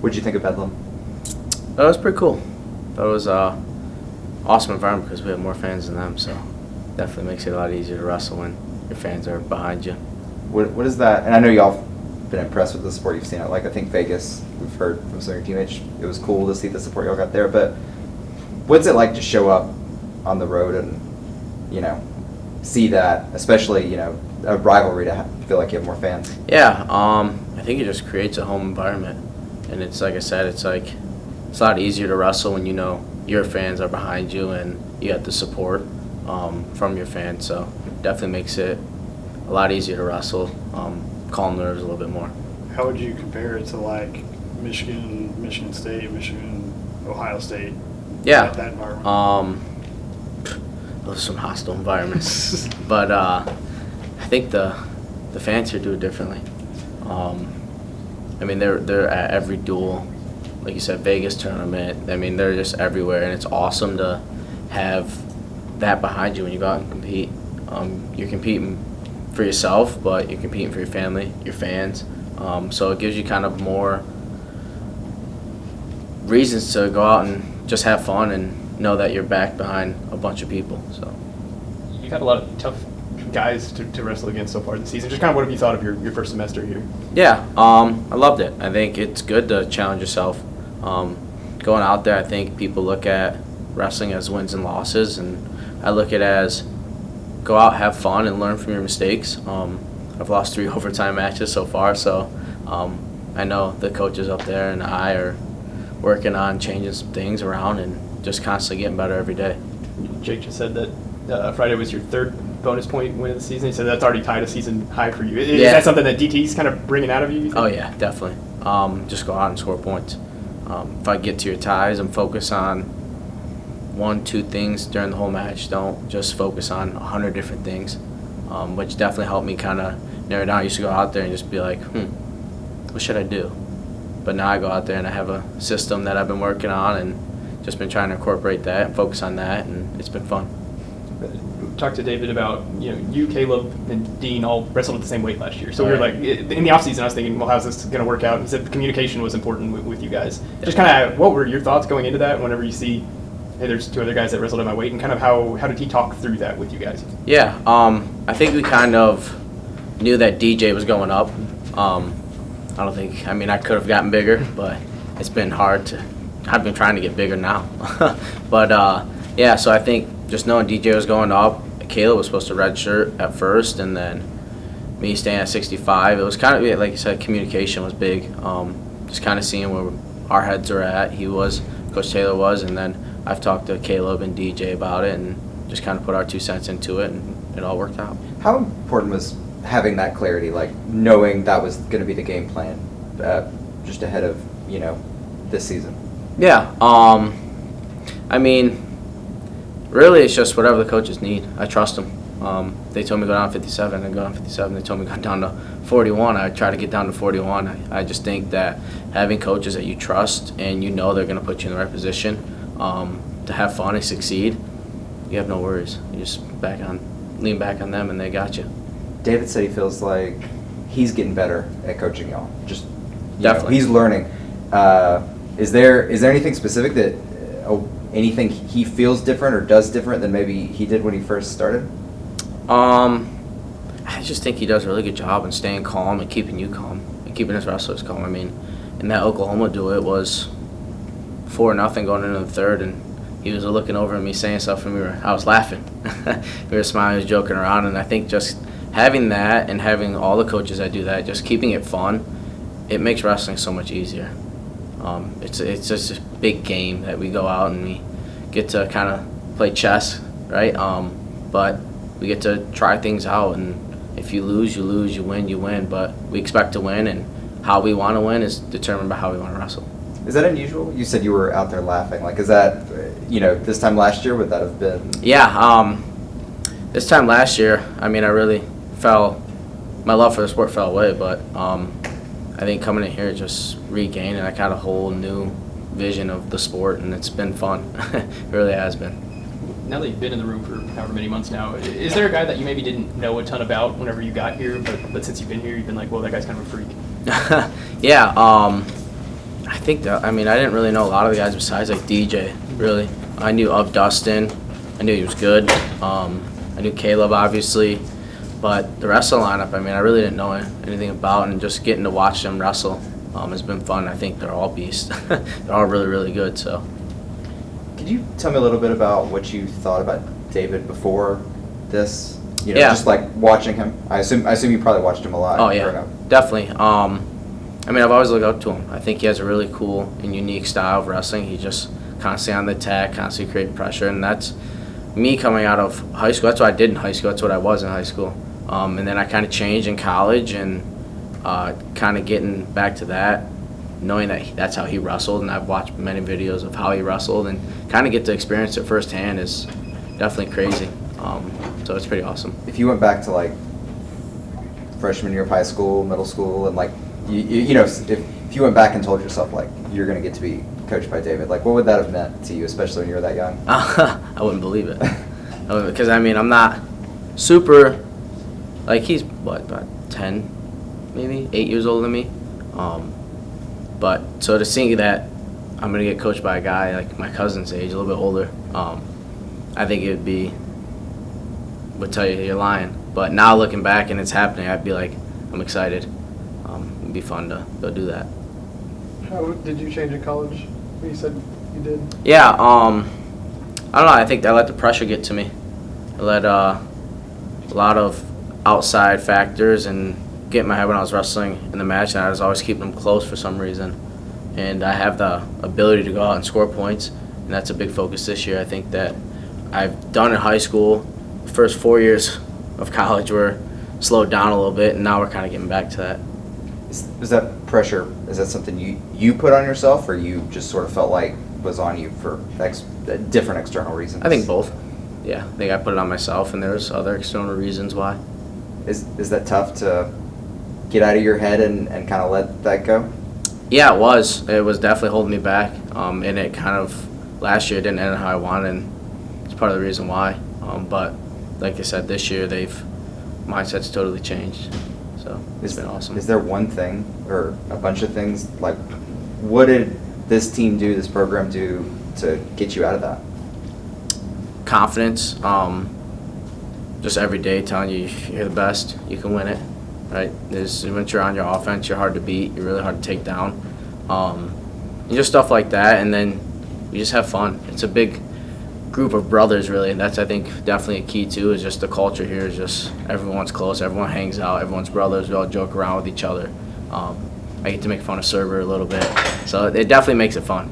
What'd you think of Bedlam? That was pretty cool. That was awesome environment because we have more fans than them, so definitely makes it a lot easier to wrestle when your fans are behind you. What is that? And I know y'all been impressed with the support you've seen. Like I think Vegas, we've heard from some of your teammates, it was cool to see the support y'all got there. But what's it like to show up on the road and see that, especially a rivalry to feel like you have more fans? Yeah, I think it just creates a home environment, and it's like I said, it's a lot easier to wrestle when you know your fans are behind you and you have the support from your fans. So it definitely makes it a lot easier to wrestle, calm nerves a little bit more. How would you compare it to like Michigan, Michigan State, Michigan, Ohio State? Yeah, that environment. Those are some hostile environments, but I think the fans here do it differently. I mean, they're at every duel, like you said, Vegas tournament. I mean, they're just everywhere, and it's awesome to have that behind you when you go out and compete. You're competing for yourself, but you're competing for your family, your fans. So it gives you kind of more reasons to go out and just have fun and know that you're back behind a bunch of people. So you've had a lot of tough guys to wrestle against so far this season. Just kind of what have you thought of your first semester here? Yeah, I loved it. I think it's good to challenge yourself. Going out there, I think people look at wrestling as wins and losses, and I look at it as go out, have fun, and learn from your mistakes. I've lost 3 overtime matches so far, so I know the coaches up there and I are working on changing some things around and just constantly getting better every day. Jake just said that Friday was your 3rd bonus point win of the season. He said that's already tied a season high for you. Is that something that DT's kind of bringing out of you? Oh, yeah, definitely. Just go out and score points. If I get to your ties and focus on 1, 2 things during the whole match, don't just focus on 100 different things, which definitely helped me kind of narrow down. I used to go out there and just be like, what should I do? But now I go out there and I have a system that I've been working on and just been trying to incorporate that and focus on that, and it's been fun. Talked to David about, you, Caleb, and Dean all wrestled at the same weight last year. So we were like, in the offseason, I was thinking, well, how's this going to work out? He said the communication was important with you guys. Just kind of, what were your thoughts going into that whenever you see, hey, there's 2 other guys that wrestled at my weight, and kind of how did he talk through that with you guys? Yeah, I think we kind of knew that DJ was going up. I could have gotten bigger, but it's been hard I've been trying to get bigger now. But, so I think just knowing DJ was going up, Caleb was supposed to redshirt at first, and then me staying at 65. It was kind of, like you said, communication was big. Just kind of seeing where our heads are at. He was, Coach Taylor was, and then I've talked to Caleb and DJ about it and just kind of put our 2 cents into it, and it all worked out. How important was having that clarity, like knowing that was going to be the game plan just ahead of, this season? Yeah. Really, it's just whatever the coaches need. I trust them. They told me to go down 57, I go down 57. They told me to go down to 41. I try to get down to 41. I just think that having coaches that you trust and you know they're going to put you in the right position to have fun and succeed, you have no worries. You just lean back on them, and they got you. David said he feels like he's getting better at coaching y'all. Just definitely, he's learning. Is there anything specific that anything he feels different or does different than maybe he did when he first started? I just think he does a really good job in staying calm and keeping you calm and keeping his wrestlers calm. I mean, in that Oklahoma duel, it was 4-0 going into the 3rd, and he was looking over at me saying stuff, and I was laughing. We were smiling, he was joking around, and I think just having that and having all the coaches that do that, just keeping it fun, it makes wrestling so much easier. It's just a big game that we go out and we get to kind of play chess, right? But we get to try things out, and if you lose, you lose, you win, but we expect to win, and how we want to win is determined by how we want to wrestle. Is that unusual? You said you were out there laughing. Like, is that, this time last year, would that have been? Yeah, this time last year, I really my love for the sport fell away, but I think coming in here just regained, and I got a whole new vision of the sport, and it's been fun. It really has been. Now that you've been in the room for however many months now, is there a guy that you maybe didn't know a ton about whenever you got here, but since you've been here, you've been like, well, that guy's kind of a freak? Yeah, I think that, I mean, I didn't really know a lot of the guys besides like DJ, really. I knew of Dustin. I knew he was good. I knew Caleb, obviously. But the rest of the lineup, I mean, I really didn't know anything about, and just getting to watch them wrestle has been fun. I think they're all beasts. They're all really, really good, so. Could you tell me a little bit about what you thought about David before this? You know, Yeah. just like watching him. I assume you probably watched him a lot. Oh, growing yeah, up. definitely. I mean, I've always looked up to him. I think he has a really cool and unique style of wrestling. He just constantly on the attack, constantly create pressure, and that's me coming out of high school. That's what I did in high school. That's what I was in high school. And then I kind of changed in college, and kind of getting back to that, knowing that that's how he wrestled, and I've watched many videos of how he wrestled, and kind of get to experience it firsthand is definitely crazy. So it's pretty awesome. If you went back to like freshman year of high school, middle school, and like you know, if you went back and told yourself like you're gonna get to be coached by David, like what would that have meant to you, especially when you were that young? I wouldn't believe it. Because, I mean, I'm not super, like, he's, what, about 10, maybe, 8 years older than me. But, so to see that I'm going to get coached by a guy like my cousin's age, a little bit older, I think it would tell you you're lying. But now looking back and it's happening, I'd be like, I'm excited. It'd be fun to go do that. How did you change in college? You said you did. Yeah, I don't know. I think I let the pressure get to me. I let a lot of outside factors and get in my head when I was wrestling in the match, and I was always keeping them close for some reason. And I have the ability to go out and score points, and that's a big focus this year. I think that I've done in high school. The first 4 years of college were slowed down a little bit, and now we're kind of getting back to that. Is that pressure, is that something you put on yourself, or you just sort of felt like was on you for different external reasons? I think both. Yeah, I think I put it on myself, and there's other external reasons why. Is that tough to get out of your head and kind of let that go? Yeah, it was. It was definitely holding me back, and it kind of, last year it didn't end how I wanted, and it's part of the reason why. But like I said, this year mindset's totally changed. So it's been awesome. Is there one thing or a bunch of things, like what did this team do, this program do to get you out of that? Confidence, just every day telling you you're the best, you can win it, right? Once you're on your offense, you're hard to beat, you're really hard to take down. And just stuff like that, and then you just have fun. It's a big group of brothers, really, and that's, I think, definitely a key too, is just the culture here is just everyone's close, everyone hangs out, everyone's brothers, we all joke around with each other. I get to make fun of Server a little bit, so it definitely makes it fun.